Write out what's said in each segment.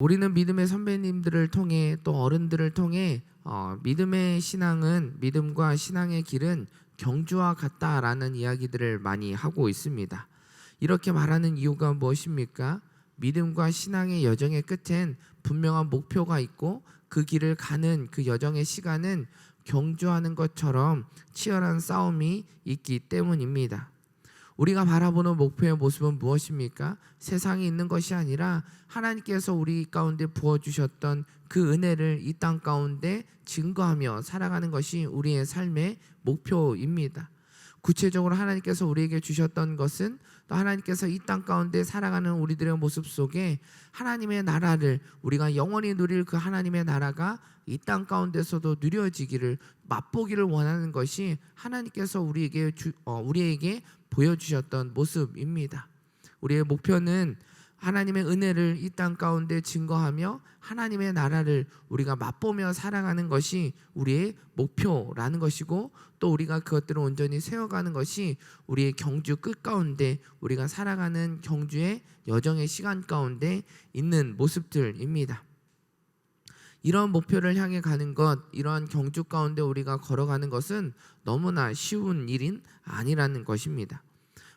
우리는 믿음의 선배님들을 통해 또 어른들을 통해 믿음의 신앙은 믿음과 신앙의 길은 경주와 같다라는 이야기들을 많이 하고 있습니다. 이렇게 말하는 이유가 무엇입니까? 믿음과 신앙의 여정의 끝엔 분명한 목표가 있고 그 길을 가는 그 여정의 시간은 경주하는 것처럼 치열한 싸움이 있기 때문입니다. 우리가 바라보는 목표의 모습은 무엇입니까? 세상에 있는 것이 아니라 하나님께서 우리 가운데 부어주셨던 그 은혜를 이 땅 가운데 증거하며 살아가는 것이 우리의 삶의 목표입니다. 구체적으로 하나님께서 우리에게 주셨던 것은 또 하나님께서 이 땅 가운데 살아가는 우리들의 모습 속에 하나님의 나라를 우리가 영원히 누릴 그 하나님의 나라가 이 땅 가운데서도 누려지기를 맛보기를 원하는 것이 하나님께서 우리에게 보여주셨던 모습입니다. 우리의 목표는 하나님의 은혜를 이 땅 가운데 증거하며 하나님의 나라를 우리가 맛보며 살아가는 것이 우리의 목표라는 것이고, 또 우리가 그것들을 온전히 세워가는 것이 우리의 경주 끝 가운데 우리가 살아가는 경주의 여정의 시간 가운데 있는 모습들입니다. 이런 목표를 향해 가는 것, 이러한 경주 가운데 우리가 걸어가는 것은 너무나 쉬운 일인 아니라는 것입니다.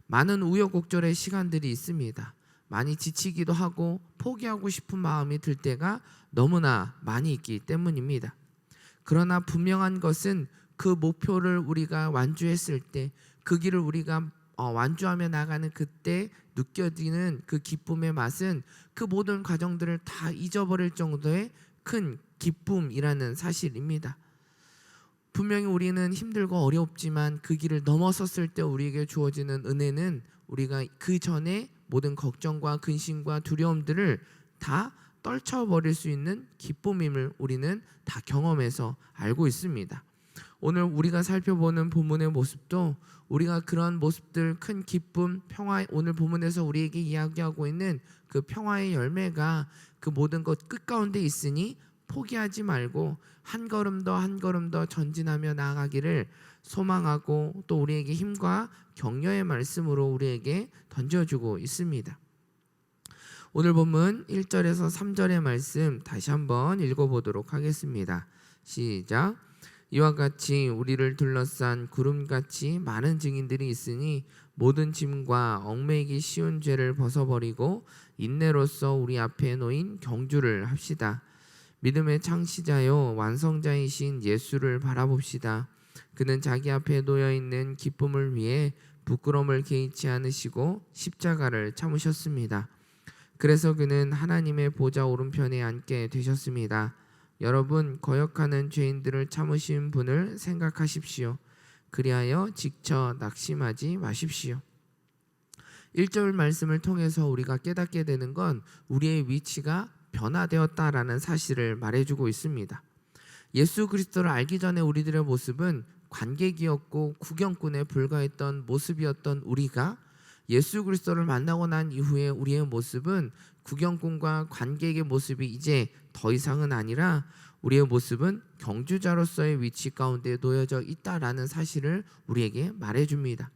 많은 우여곡절의 시간들이 있습니다. 많이 지치기도 하고 포기하고 싶은 마음이 들 때가 너무나 많이 있기 때문입니다. 그러나 분명한 것은 그 목표를 우리가 완주했을 때, 그 길을 우리가 완주하며 나가는 그때 느껴지는 그 기쁨의 맛은 그 모든 과정들을 다 잊어버릴 정도의 큰 기쁨이라는 사실입니다. 분명히 우리는 힘들고 어렵지만 그 길을 넘어섰을 때 우리에게 주어지는 은혜는 우리가 그 전에 모든 걱정과 근심과 두려움들을 다 떨쳐버릴 수 있는 기쁨임을 우리는 다 경험해서 알고 있습니다. 오늘 우리가 살펴보는 본문의 모습도 우리가 그런 모습들, 큰 기쁨, 평화, 오늘 본문에서 우리에게 이야기하고 있는 그 평화의 열매가 그 모든 것 끝가운데 있으니 포기하지 말고 한 걸음 더 한 걸음 더 전진하며 나아가기를 소망하고, 또 우리에게 힘과 격려의 말씀으로 우리에게 던져주고 있습니다. 오늘 본문 1절에서 3절의 말씀 다시 한번 읽어보도록 하겠습니다. 시작. 이와 같이 우리를 둘러싼 구름같이 많은 증인들이 있으니 모든 짐과 얽매이기 쉬운 죄를 벗어버리고 인내로써 우리 앞에 놓인 경주를 합시다. 믿음의 창시자요 완성자이신 예수를 바라봅시다. 그는 자기 앞에 놓여있는 기쁨을 위해 부끄러움을 개의치 않으시고 십자가를 참으셨습니다. 그래서 그는 하나님의 보좌 오른편에 앉게 되셨습니다. 여러분, 거역하는 죄인들을 참으신 분을 생각하십시오. 그리하여 지쳐 낙심하지 마십시오. 1절 말씀을 통해서 우리가 깨닫게 되는 건 우리의 위치가 변화되었다라는 사실을 말해주고 있습니다. 예수 그리스도를 알기 전에 우리들의 모습은 관객이었고 구경꾼에 불과했던 모습이었던 우리가 예수 그리스도를 만나고 난 이후에 우리의 모습은 구경꾼과 관객의 모습이 이제 더 이상은 아니라 우리의 모습은 경주자로서의 위치 가운데 놓여져 있다라는 사실을 우리에게 말해줍니다.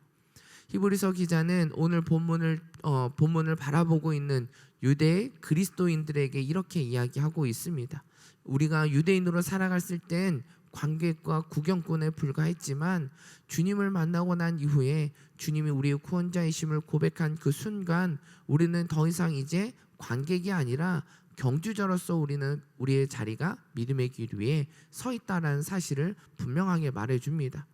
히브리서 기자는 오늘 본문을 바라보고 있는 유대 그리스도인들에게 이렇게 이야기하고 있습니다. 우리가 유대인으로 살아갔을 땐 관객과 구경꾼에 불과했지만 주님을 만나고 난 이후에 주님이 우리의 구원자이심을 고백한 그 순간 우리는 더 이상 이제 관객이 아니라 경주자로서 우리는 우리의 자리가 믿음의 길 위에 서 있다라는 사실을 분명하게 말해줍니다.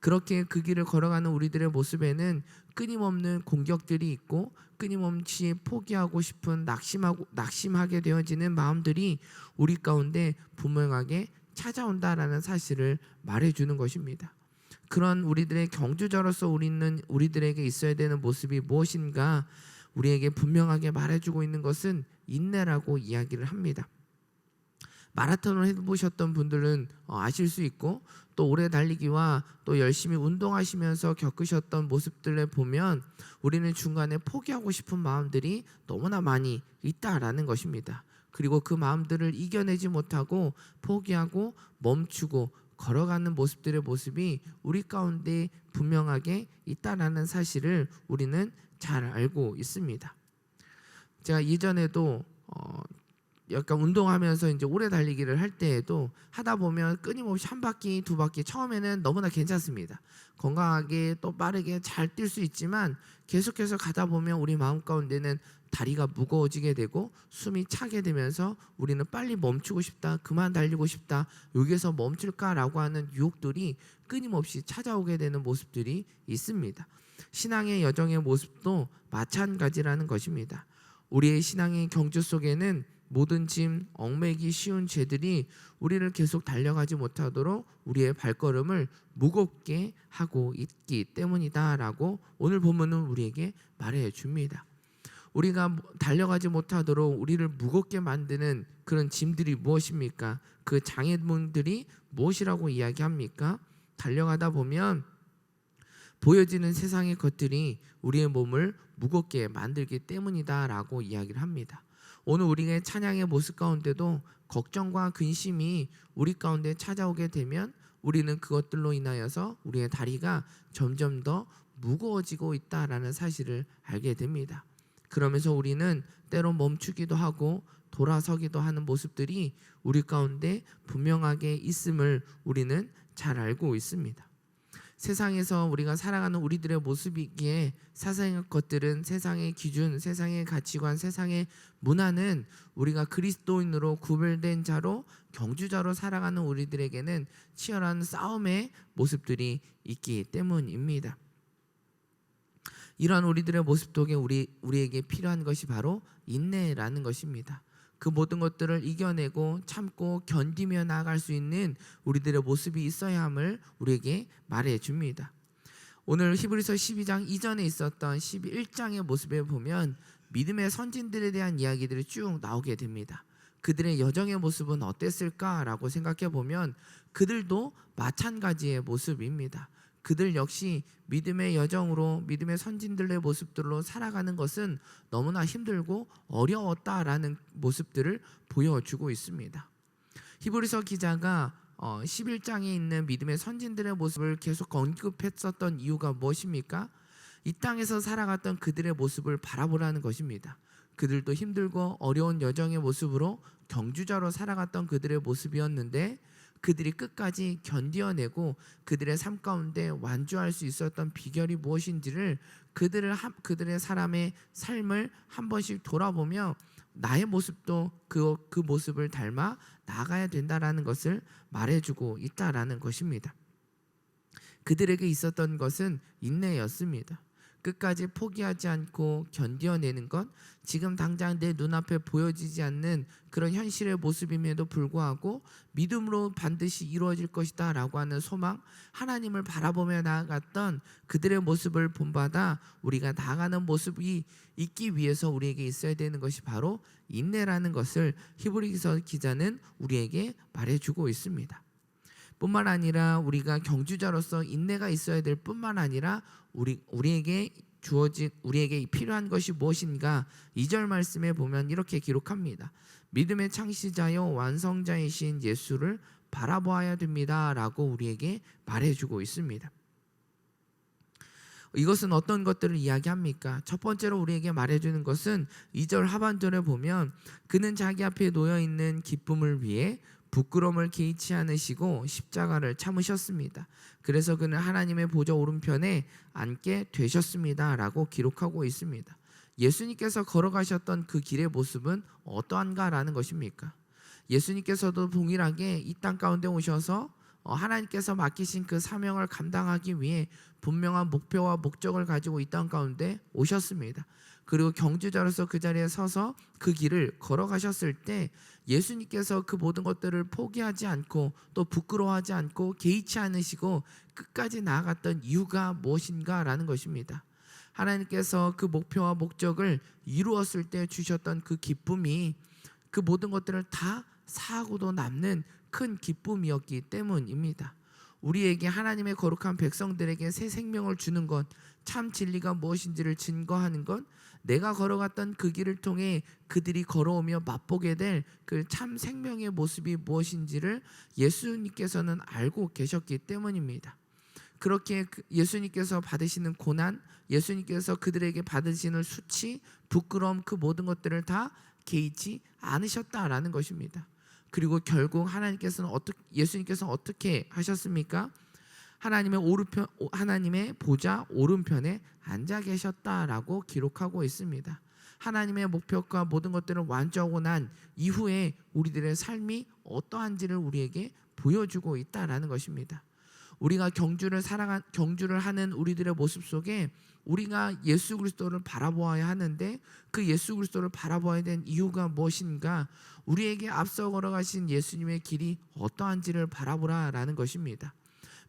그렇게 그 길을 걸어가는 우리들의 모습에는 끊임없는 공격들이 있고 끊임없이 포기하고 싶은 낙심하게 되어지는 마음들이 우리 가운데 분명하게 찾아온다라는 사실을 말해주는 것입니다. 그런 우리들의 경주자로서 우리들에게 있어야 되는 모습이 무엇인가 우리에게 분명하게 말해주고 있는 것은 인내라고 이야기를 합니다. 마라톤을 해보셨던 분들은 아실 수 있고, 또 오래 달리기와 또 열심히 운동하시면서 겪으셨던 모습들을 보면 우리는 중간에 포기하고 싶은 마음들이 너무나 많이 있다라는 것입니다. 그리고 그 마음들을 이겨내지 못하고 포기하고 멈추고 걸어가는 모습이 우리 가운데 분명하게 있다라는 사실을 우리는 잘 알고 있습니다. 제가 이전에도 약간 운동하면서 이제 오래 달리기를 할 때에도 하다 보면 끊임없이 한 바퀴 두 바퀴 처음에는 너무나 괜찮습니다. 건강하게 또 빠르게 잘 뛸 수 있지만 계속해서 가다 보면 우리 마음 가운데는 다리가 무거워지게 되고 숨이 차게 되면서 우리는 빨리 멈추고 싶다, 그만 달리고 싶다, 여기서 멈출까라고 하는 유혹들이 끊임없이 찾아오게 되는 모습들이 있습니다. 신앙의 여정의 모습도 마찬가지라는 것입니다. 우리의 신앙의 경주 속에는 모든 짐, 얽매기 쉬운 죄들이 우리를 계속 달려가지 못하도록 우리의 발걸음을 무겁게 하고 있기 때문이다라고 오늘 본문은 우리에게 말해 줍니다. 우리가 달려가지 못하도록 우리를 무겁게 만드는 그런 짐들이 무엇입니까? 그 장애물들이 무엇이라고 이야기합니까? 달려가다 보면 보여지는 세상의 것들이 우리의 몸을 무겁게 만들기 때문이다라고 이야기를 합니다. 오늘 우리의 찬양의 모습 가운데도 걱정과 근심이 우리 가운데 찾아오게 되면 우리는 그것들로 인하여서 우리의 다리가 점점 더 무거워지고 있다라는 사실을 알게 됩니다. 그러면서 우리는 때로 멈추기도 하고 돌아서기도 하는 모습들이 우리 가운데 분명하게 있음을 우리는 잘 알고 있습니다. 세상에서 우리가 살아가는 우리들의 모습이기에 세상의 것들은, 세상의 기준, 세상의 가치관, 세상의 문화는 우리가 그리스도인으로 구별된 자로 경주자로 살아가는 우리들에게는 치열한 싸움의 모습들이 있기 때문입니다. 이러한 우리들의 모습 속에 우리에게 필요한 것이 바로 인내라는 것입니다. 그 모든 것들을 이겨내고 참고 견디며 나아갈 수 있는 우리들의 모습이 있어야 함을 우리에게 말해 줍니다. 오늘 히브리서 12장 이전에 있었던 11장의 모습에 보면 믿음의 선진들에 대한 이야기들이 쭉 나오게 됩니다. 그들의 여정의 모습은 어땠을까라고 생각해 보면 그들도 마찬가지의 모습입니다. 그들 역시 믿음의 여정으로 믿음의 선진들의 모습들로 살아가는 것은 너무나 힘들고 어려웠다라는 모습들을 보여주고 있습니다. 히브리서 기자가 11장에 있는 믿음의 선진들의 모습을 계속 언급했었던 이유가 무엇입니까? 이 땅에서 살아갔던 그들의 모습을 바라보라는 것입니다. 그들도 힘들고 어려운 여정의 모습으로 경주자로 살아갔던 그들의 모습이었는데 그들이 끝까지 견뎌내고 그들의 삶 가운데 완주할 수 있었던 비결이 무엇인지를 그들의 사람의 삶을 한 번씩 돌아보며 나의 모습도 그 모습을 닮아 나가야 된다라는 것을 말해주고 있다라는 것입니다. 그들에게 있었던 것은 인내였습니다. 끝까지 포기하지 않고 견뎌내는 것, 지금 당장 내 눈앞에 보여지지 않는 그런 현실의 모습임에도 불구하고 믿음으로 반드시 이루어질 것이다 라고 하는 소망, 하나님을 바라보며 나아갔던 그들의 모습을 본받아 우리가 나아가는 모습이 있기 위해서 우리에게 있어야 되는 것이 바로 인내라는 것을 히브리서 기자는 우리에게 말해주고 있습니다. 뿐만 아니라 우리가 경주자로서 인내가 있어야 될 뿐만 아니라 우리에게 필요한 것이 무엇인가 2절 말씀에 보면 이렇게 기록합니다. 믿음의 창시자요 완성자이신 예수를 바라보아야 됩니다 라고 우리에게 말해주고 있습니다. 이것은 어떤 것들을 이야기합니까? 첫 번째로 우리에게 말해주는 것은 2절 하반절에 보면 그는 자기 앞에 놓여있는 기쁨을 위해 부끄러움을 개의치 않으시고 십자가를 참으셨습니다. 그래서 그는 하나님의 보좌 오른편에 앉게 되셨습니다 라고 기록하고 있습니다. 예수님께서 걸어가셨던 그 길의 모습은 어떠한가라는 것입니까? 예수님께서도 동일하게 이 땅 가운데 오셔서 하나님께서 맡기신 그 사명을 감당하기 위해 분명한 목표와 목적을 가지고 이 땅 가운데 오셨습니다. 그리고 경주자로서 그 자리에 서서 그 길을 걸어가셨을 때 예수님께서 그 모든 것들을 포기하지 않고 또 부끄러워하지 않고 개의치 않으시고 끝까지 나아갔던 이유가 무엇인가라는 것입니다. 하나님께서 그 목표와 목적을 이루었을 때 주셨던 그 기쁨이 그 모든 것들을 다 사하고도 남는 큰 기쁨이었기 때문입니다. 우리에게 하나님의 거룩한 백성들에게 새 생명을 주는 것, 참 진리가 무엇인지를 증거하는 것, 내가 걸어갔던 그 길을 통해 그들이 걸어오며 맛보게 될 그 참 생명의 모습이 무엇인지를 예수님께서는 알고 계셨기 때문입니다. 그렇게 예수님께서 받으시는 고난, 예수님께서 그들에게 받으시는 수치, 부끄러움, 그 모든 것들을 다 개의치 않으셨다라는 것입니다. 그리고 결국 예수님께서는 어떻게 하셨습니까? 하나님의 보좌 오른편에 앉아 계셨다라고 기록하고 있습니다. 하나님의 목표가 모든 것들을 완주하고 난 이후에 우리들의 삶이 어떠한지를 우리에게 보여주고 있다라는 것입니다. 우리가 경주를 하는 우리들의 모습 속에 우리가 예수 그리스도를 바라보아야 하는데, 그 예수 그리스도를 바라보아야 된 이유가 무엇인가? 우리에게 앞서 걸어가신 예수님의 길이 어떠한지를 바라보라라는 것입니다.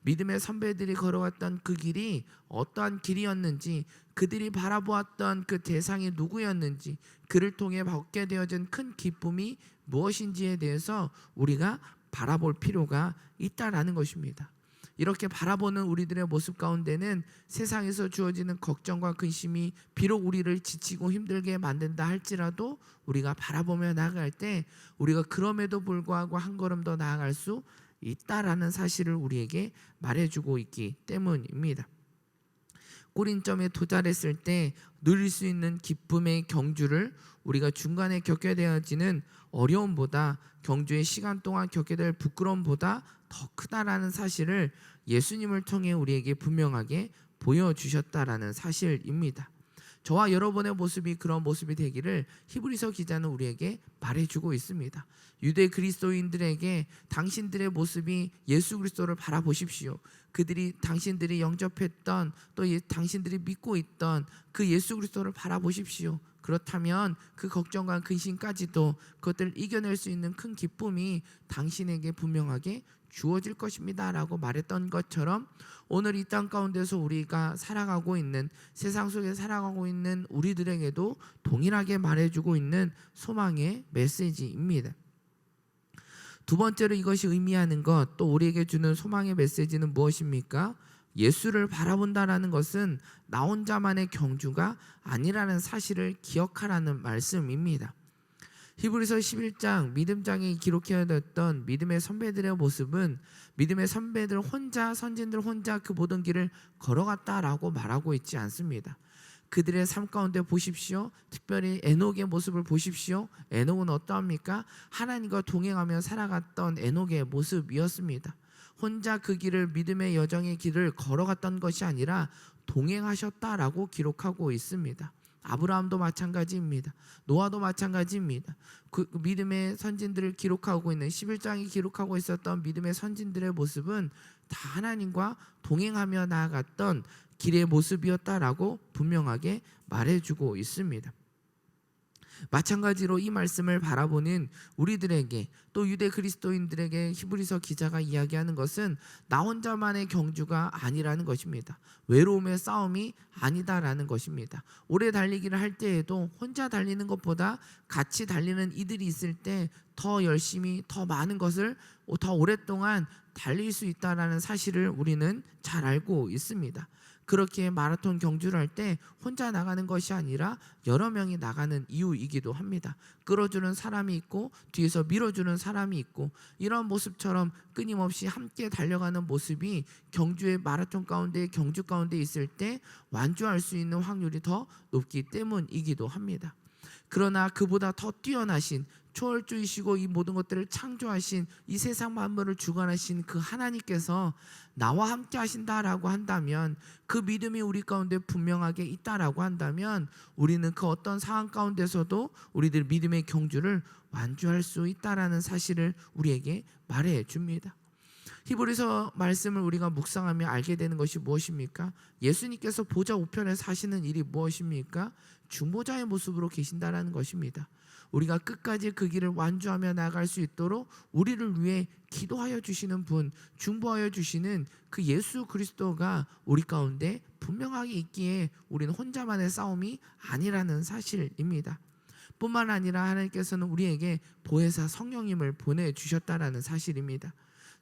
믿음의 선배들이 걸어왔던 그 길이 어떠한 길이었는지, 그들이 바라보았던 그 대상이 누구였는지, 그를 통해 받게 되어진 큰 기쁨이 무엇인지에 대해서 우리가 바라볼 필요가 있다라는 것입니다. 이렇게 바라보는 우리들의 모습 가운데는 세상에서 주어지는 걱정과 근심이 비록 우리를 지치고 힘들게 만든다 할지라도, 우리가 바라보며 나아갈 때 우리가 그럼에도 불구하고 한 걸음 더 나아갈 수 있다라는 사실을 우리에게 말해주고 있기 때문입니다. 꼬린점에 도달했을 때 누릴 수 있는 기쁨의 경주를 우리가 중간에 겪게 되어지는 어려움보다, 경주의 시간 동안 겪게 될 부끄러움보다 더 크다라는 사실을 예수님을 통해 우리에게 분명하게 보여주셨다라는 사실입니다. 저와 여러분의 모습이 그런 모습이 되기를 히브리서 기자는 우리에게 말해주고 있습니다. 유대 그리스도인들에게 당신들의 모습이 예수 그리스도를 바라보십시오. 당신들이 영접했던, 또 당신들이 믿고 있던 그 예수 그리스도를 바라보십시오. 그렇다면 그 걱정과 근심까지도 그것들을 이겨낼 수 있는 큰 기쁨이 당신에게 분명하게 주어질 것입니다 라고 말했던 것처럼, 오늘 이 땅 가운데서 우리가 살아가고 있는, 세상 속에 살아가고 있는 우리들에게도 동일하게 말해주고 있는 소망의 메시지입니다. 두 번째로 이것이 의미하는 것, 또 우리에게 주는 소망의 메시지는 무엇입니까? 예수를 바라본다라는 것은 나 혼자만의 경주가 아니라는 사실을 기억하라는 말씀입니다. 히브리서 11장 믿음장에 기록되었던 믿음의 선배들의 모습은, 믿음의 선진들 혼자 그 모든 길을 걸어갔다라고 말하고 있지 않습니다. 그들의 삶 가운데 보십시오. 특별히 에녹의 모습을 보십시오. 에녹은 어떠합니까? 하나님과 동행하며 살아갔던 에녹의 모습이었습니다. 혼자 그 길을, 믿음의 여정의 길을 걸어갔던 것이 아니라 동행하셨다라고 기록하고 있습니다. 아브라함도 마찬가지입니다. 노아도 마찬가지입니다. 그 믿음의 선진들을 기록하고 있는 11장이 기록하고 있었던 믿음의 선진들의 모습은 다 하나님과 동행하며 나아갔던 길의 모습이었다라고 분명하게 말해주고 있습니다. 마찬가지로 이 말씀을 바라보는 우리들에게, 또 유대 그리스도인들에게 히브리서 기자가 이야기하는 것은 나 혼자만의 경주가 아니라는 것입니다. 외로움의 싸움이 아니다라는 것입니다. 오래 달리기를 할 때에도 혼자 달리는 것보다 같이 달리는 이들이 있을 때 더 열심히, 더 많은 것을 더 오랫동안 달릴 수 있다라는 사실을 우리는 잘 알고 있습니다. 그렇게 마라톤 경주를 할 때 혼자 나가는 것이 아니라 여러 명이 나가는 이유이기도 합니다. 끌어주는 사람이 있고 뒤에서 밀어주는 사람이 있고, 이런 모습처럼 끊임없이 함께 달려가는 모습이 경주 가운데 있을 때 완주할 수 있는 확률이 더 높기 때문이기도 합니다. 그러나 그보다 더 뛰어나신, 초월주이시고 이 모든 것들을 창조하신, 이 세상 만물을 주관하신 그 하나님께서 나와 함께 하신다라고 한다면, 그 믿음이 우리 가운데 분명하게 있다라고 한다면, 우리는 그 어떤 상황 가운데서도 우리들 믿음의 경주를 완주할 수 있다라는 사실을 우리에게 말해 줍니다. 히브리서 말씀을 우리가 묵상하며 알게 되는 것이 무엇입니까? 예수님께서 보좌 우편에 사시는 일이 무엇입니까? 중보자의 모습으로 계신다라는 것입니다. 우리가 끝까지 그 길을 완주하며 나아갈 수 있도록 우리를 위해 기도하여 주시는 분, 중보하여 주시는 그 예수 그리스도가 우리 가운데 분명하게 있기에 우리는 혼자만의 싸움이 아니라는 사실입니다. 뿐만 아니라 하나님께서는 우리에게 보혜사 성령님을 보내주셨다라는 사실입니다.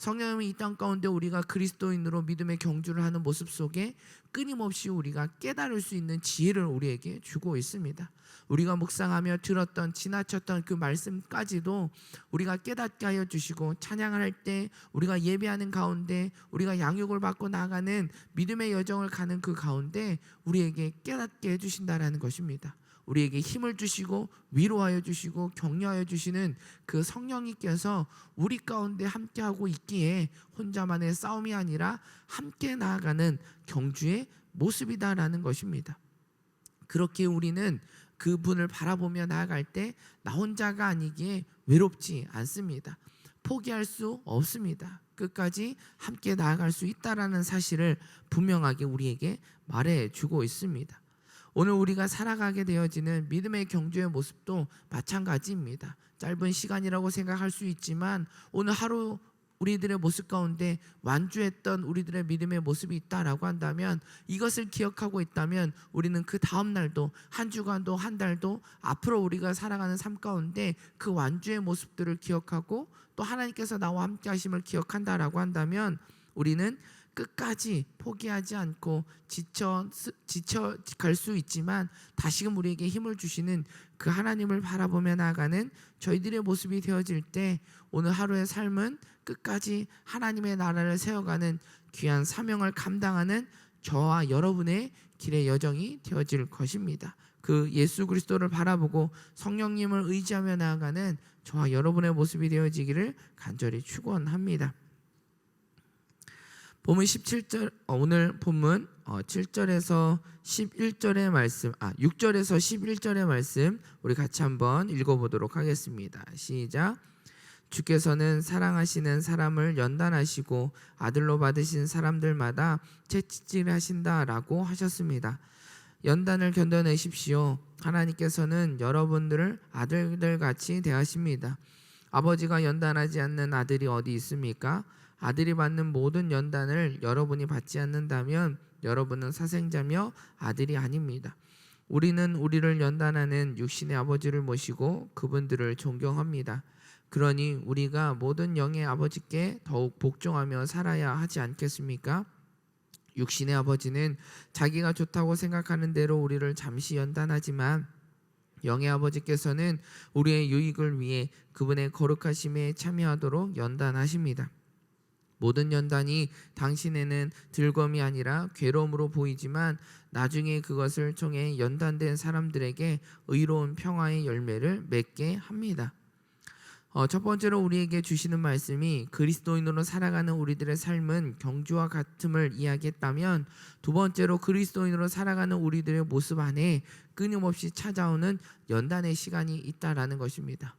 성령님이 이 땅 가운데 우리가 그리스도인으로 믿음의 경주를 하는 모습 속에 끊임없이 우리가 깨달을 수 있는 지혜를 우리에게 주고 있습니다. 우리가 묵상하며 들었던 지나쳤던 그 말씀까지도 우리가 깨닫게 하여 주시고, 찬양할 때 우리가 예배하는 가운데 우리가 양육을 받고 나가는 믿음의 여정을 가는 그 가운데 우리에게 깨닫게 해주신다라는 것입니다. 우리에게 힘을 주시고 위로하여 주시고 격려하여 주시는 그 성령님께서 우리 가운데 함께하고 있기에 혼자만의 싸움이 아니라 함께 나아가는 경주의 모습이다라는 것입니다. 그렇게 우리는 그분을 바라보며 나아갈 때 나 혼자가 아니기에 외롭지 않습니다. 포기할 수 없습니다. 끝까지 함께 나아갈 수 있다라는 사실을 분명하게 우리에게 말해주고 있습니다. 오늘 우리가 살아가게 되어지는 믿음의 경주의 모습도 마찬가지입니다. 짧은 시간이라고 생각할 수 있지만 오늘 하루 우리들의 모습 가운데 완주했던 우리들의 믿음의 모습이 있다라고 한다면, 이것을 기억하고 있다면 우리는 그 다음 날도, 한 주간도, 한 달도, 앞으로 우리가 살아가는 삶 가운데 그 완주의 모습들을 기억하고 또 하나님께서 나와 함께 하심을 기억한다라고 한다면, 우리는 끝까지 포기하지 않고 지쳐 갈 수 있지만 다시금 우리에게 힘을 주시는 그 하나님을 바라보며 나아가는 저희들의 모습이 되어질 때, 오늘 하루의 삶은 끝까지 하나님의 나라를 세워가는 귀한 사명을 감당하는 저와 여러분의 길의 여정이 되어질 것입니다. 그 예수 그리스도를 바라보고 성령님을 의지하며 나아가는 저와 여러분의 모습이 되어지기를 간절히 축원합니다. 본문 17절, 오늘 본문 7절에서 11절의 말씀, 6절에서 11절의 말씀 우리 같이 한번 읽어보도록 하겠습니다. 시작. 주께서는 사랑하시는 사람을 연단하시고 아들로 받으신 사람들마다 채찍질하신다라고 하셨습니다. 연단을 견뎌내십시오. 하나님께서는 여러분들을 아들들같이 대하십니다. 아버지가 연단하지 않는 아들이 어디 있습니까? 아들이 받는 모든 연단을 여러분이 받지 않는다면 여러분은 사생자며 아들이 아닙니다. 우리는 우리를 연단하는 육신의 아버지를 모시고 그분들을 존경합니다. 그러니 우리가 모든 영의 아버지께 더욱 복종하며 살아야 하지 않겠습니까? 육신의 아버지는 자기가 좋다고 생각하는 대로 우리를 잠시 연단하지만 영의 아버지께서는 우리의 유익을 위해 그분의 거룩하심에 참여하도록 연단하십니다. 모든 연단이 당신에는 즐거움이 아니라 괴로움으로 보이지만 나중에 그것을 통해 연단된 사람들에게 의로운 평화의 열매를 맺게 합니다. 첫 번째로 우리에게 주시는 말씀이 그리스도인으로 살아가는 우리들의 삶은 경주와 같음을 이야기했다면, 두 번째로 그리스도인으로 살아가는 우리들의 모습 안에 끊임없이 찾아오는 연단의 시간이 있다라는 것입니다.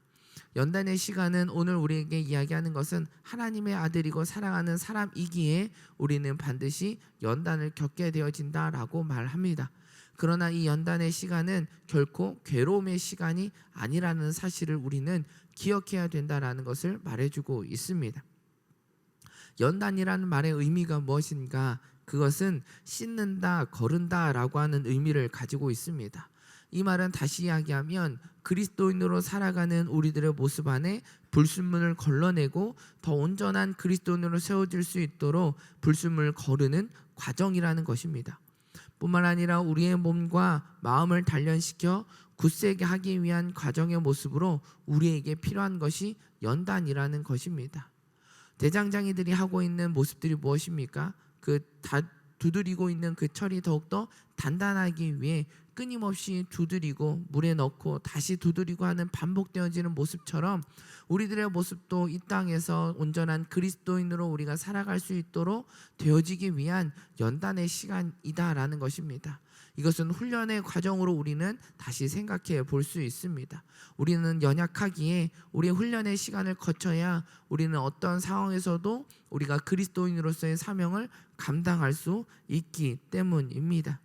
연단의 시간은 오늘 우리에게 이야기하는 것은 하나님의 아들이고 사랑하는 사람이기에 우리는 반드시 연단을 겪게 되어진다라고 말합니다. 그러나 이 연단의 시간은 결코 괴로움의 시간이 아니라는 사실을 우리는 기억해야 된다라는 것을 말해주고 있습니다. 연단이라는 말의 의미가 무엇인가? 그것은 씻는다, 거른다라고 하는 의미를 가지고 있습니다. 이 말은 다시 이야기하면 그리스도인으로 살아가는 우리들의 모습 안에 불순물을 걸러내고 더 온전한 그리스도인으로 세워질 수 있도록 불순물을 거르는 과정이라는 것입니다. 뿐만 아니라 우리의 몸과 마음을 단련시켜 굳세게 하기 위한 과정의 모습으로 우리에게 필요한 것이 연단이라는 것입니다. 대장장이들이 하고 있는 모습들이 무엇입니까? 두드리고 있는 그 철이 더욱더 단단하기 위해 끊임없이 두드리고 물에 넣고 다시 두드리고 하는 반복되어지는 모습처럼 우리들의 모습도 이 땅에서 온전한 그리스도인으로 우리가 살아갈 수 있도록 되어지기 위한 연단의 시간이다라는 것입니다. 이것은 훈련의 과정으로 우리는 다시 생각해 볼 수 있습니다. 우리는 연약하기에 우리의 훈련의 시간을 거쳐야 우리는 어떤 상황에서도 우리가 그리스도인으로서의 사명을 감당할 수 있기 때문입니다.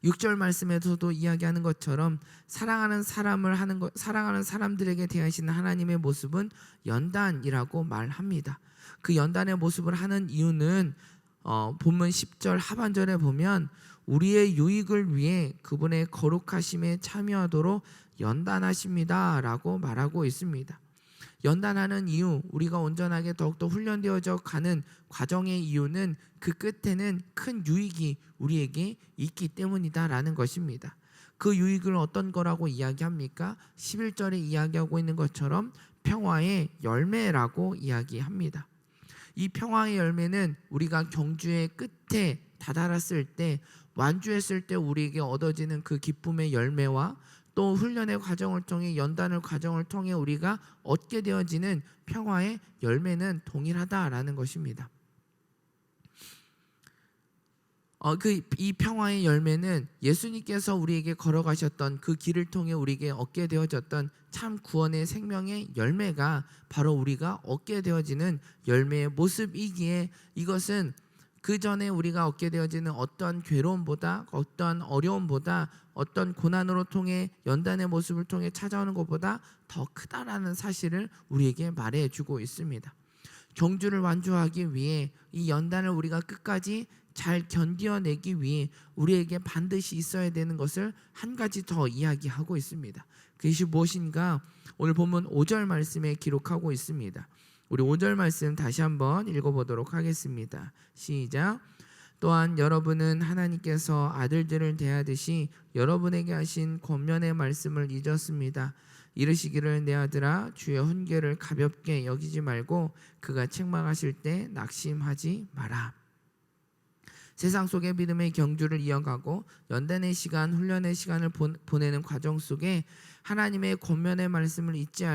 6절 말씀에서도 이야기하는 것처럼 사랑하는 사람들에게 대하시는 하나님의 모습은 연단이라고 말합니다. 그 연단의 모습을 하는 이유는 본문 10절 하반절에 보면 우리의 유익을 위해 그분의 거룩하심에 참여하도록 연단하십니다 라고 말하고 있습니다. 연단하는 이유, 우리가 온전하게 더욱더 훈련되어져 가는 과정의 이유는 그 끝에는 큰 유익이 우리에게 있기 때문이다라는 것입니다. 그 유익을 어떤 거라고 이야기합니까? 11절에 이야기하고 있는 것처럼 평화의 열매라고 이야기합니다. 이 평화의 열매는 우리가 경주의 끝에 다다랐을 때, 완주했을 때 우리에게 얻어지는 그 기쁨의 열매와 또 훈련의 과정을 통해, 연단의 과정을 통해 우리가 얻게 되어지는 평화의 열매는 동일하다라는 것입니다. 이 평화의 열매는 예수님께서 우리에게 걸어가셨던 그 길을 통해 우리에게 얻게 되어졌던 참 구원의 생명의 열매가 바로 우리가 얻게 되어지는 열매의 모습이기에, 이것은 그 전에 우리가 얻게 되어지는 어떤 괴로움보다, 어떤 어려움보다, 어떤 고난으로 통해 연단의 모습을 통해 찾아오는 것보다 더 크다라는 사실을 우리에게 말해주고 있습니다. 경주를 완주하기 위해, 이 연단을 우리가 끝까지 잘 견뎌내기 위해 우리에게 반드시 있어야 되는 것을 한 가지 더 이야기하고 있습니다. 그것이 무엇인가? 오늘 본문 5절 말씀에 기록하고 있습니다. 우리 5절 말씀 다시 한번 읽어보도록 하겠습니다. 시작. 또한 여러분은 하나님께서 아들들을 대하듯이 여러분에게 하신 권면의 말씀을 잊었습니다. 이르시기를 내 아들아 주의 훈계를 가볍게 여기지 말고 그가 책망하실 때 낙심하지 마라. 세상 속의 믿음의 경주를 이어가고 연단의 시간, 훈련의 시간을 보내는 과정 속에 하나님의 권면의 말씀을 잊지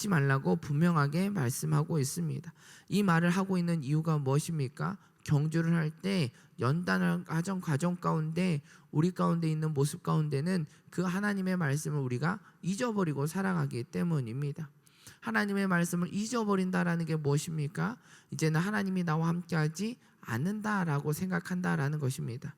말라고 분명하게 말씀하고 있습니다. 이 말을 하고 있는 이유가 무엇입니까? 경주를 할 때 연단을 하던 과정 가운데, 우리 가운데 있는 모습 가운데는 그 하나님의 말씀을 우리가 잊어버리고 살아가기 때문입니다. 하나님의 말씀을 잊어버린다라는 게 무엇입니까? 이제는 하나님이 나와 함께하지 않는다라고 생각한다라는 것입니다.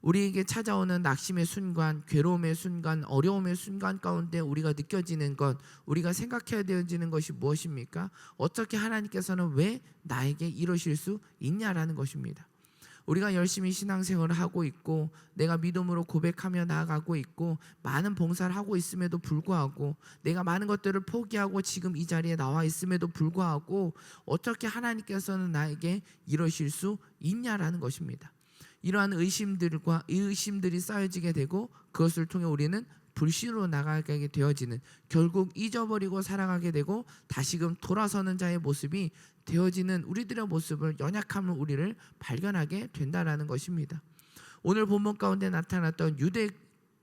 우리에게 찾아오는 낙심의 순간, 괴로움의 순간, 어려움의 순간 가운데 우리가 느껴지는 것, 우리가 생각해야 되어지는 것이 무엇입니까? 어떻게 하나님께서는 왜 나에게 이러실 수 있냐라는 것입니다. 우리가 열심히 신앙생활을 하고 있고, 내가 믿음으로 고백하며 나아가고 있고, 많은 봉사를 하고 있음에도 불구하고, 내가 많은 것들을 포기하고 지금 이 자리에 나와 있음에도 불구하고 어떻게 하나님께서는 나에게 이러실 수 있냐라는 것입니다. 이러한 의심들이 쌓여지게 되고, 그것을 통해 우리는 불신으로 나가게 되어지는, 결국 잊어버리고 살아가게 되고 다시금 돌아서는 자의 모습이 되어지는 우리들의 모습을, 연약함을 우리를 발견하게 된다라는 것입니다. 오늘 본문 가운데 나타났던 유대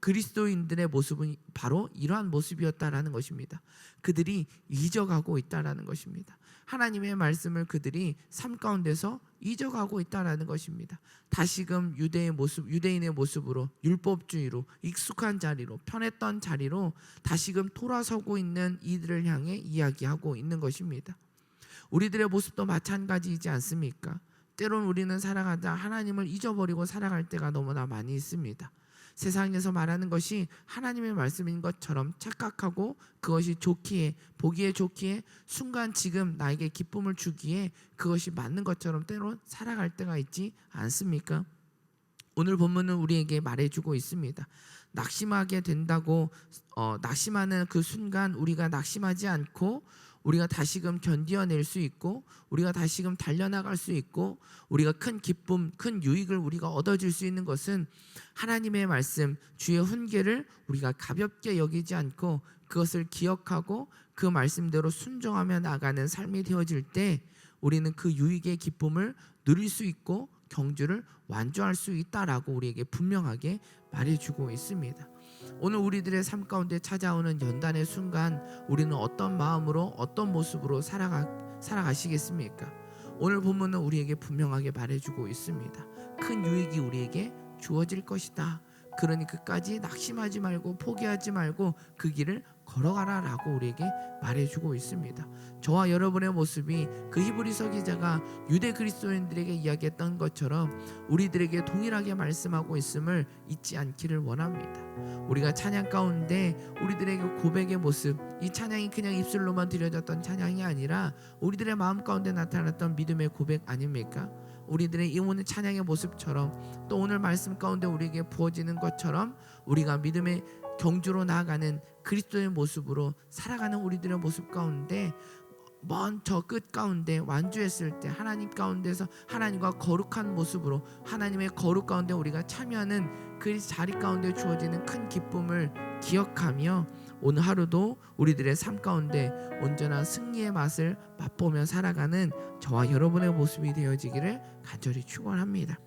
그리스도인들의 모습은 바로 이러한 모습이었다라는 것입니다. 그들이 잊어가고 있다라는 것입니다. 하나님의 말씀을 그들이 삶 가운데서 잊어가고 있다라는 것입니다. 다시금 유대인의 모습으로, 율법주의로, 익숙한 자리로, 편했던 자리로 다시금 돌아서고 있는 이들을 향해 이야기하고 있는 것입니다. 우리들의 모습도 마찬가지이지 않습니까? 때론 우리는 살아가다 하나님을 잊어버리고 살아갈 때가 너무나 많이 있습니다. 세상에서 말하는 것이 하나님의 말씀인 것처럼 착각하고, 그것이 좋기에, 보기에 좋기에, 순간 지금 나에게 기쁨을 주기에 그것이 맞는 것처럼 때론 살아갈 때가 있지 않습니까? 오늘 본문은 우리에게 말해주고 있습니다. 낙심하게 된다고, 낙심하는 그 순간 우리가 낙심하지 않고 우리가 다시금 견뎌낼 수 있고, 우리가 다시금 달려나갈 수 있고, 우리가 큰 기쁨, 큰 유익을 우리가 얻어질 수 있는 것은 하나님의 말씀, 주의 훈계를 우리가 가볍게 여기지 않고 그것을 기억하고 그 말씀대로 순종하며 나가는 삶이 되어질 때 우리는 그 유익의 기쁨을 누릴 수 있고 경주를 완주할 수 있다라고 우리에게 분명하게 말해주고 있습니다. 오늘 우리들의 삶 가운데 찾아오는 연단의 순간, 우리는 어떤 마음으로, 어떤 모습으로 살아가시겠습니까? 오늘 본문은 우리에게 분명하게 말해주고 있습니다. 큰 유익이 우리에게 주어질 것이다. 그러니 끝까지 낙심하지 말고 포기하지 말고 그 길을 걸어가라라고 우리에게 말해주고 있습니다. 저와 여러분의 모습이 그 히브리서 기자가 유대 그리스도인들에게 이야기했던 것처럼 우리들에게 동일하게 말씀하고 있음을 잊지 않기를 원합니다. 우리가 찬양 가운데 우리들에게 고백의 모습, 이 찬양이 그냥 입술로만 드려졌던 찬양이 아니라 우리들의 마음 가운데 나타났던 믿음의 고백 아닙니까? 우리들의 이 오늘 찬양의 모습처럼, 또 오늘 말씀 가운데 우리에게 부어지는 것처럼 우리가 믿음의 경주로 나아가는 그리스도의 모습으로 살아가는 우리들의 모습 가운데 먼 저 끝 가운데 완주했을 때 하나님 가운데서 하나님과 거룩한 모습으로 하나님의 거룩 가운데 우리가 참여하는 그 자리 가운데 주어지는 큰 기쁨을 기억하며 오늘 하루도 우리들의 삶 가운데 온전한 승리의 맛을 맛보며 살아가는 저와 여러분의 모습이 되어지기를 간절히 축원합니다.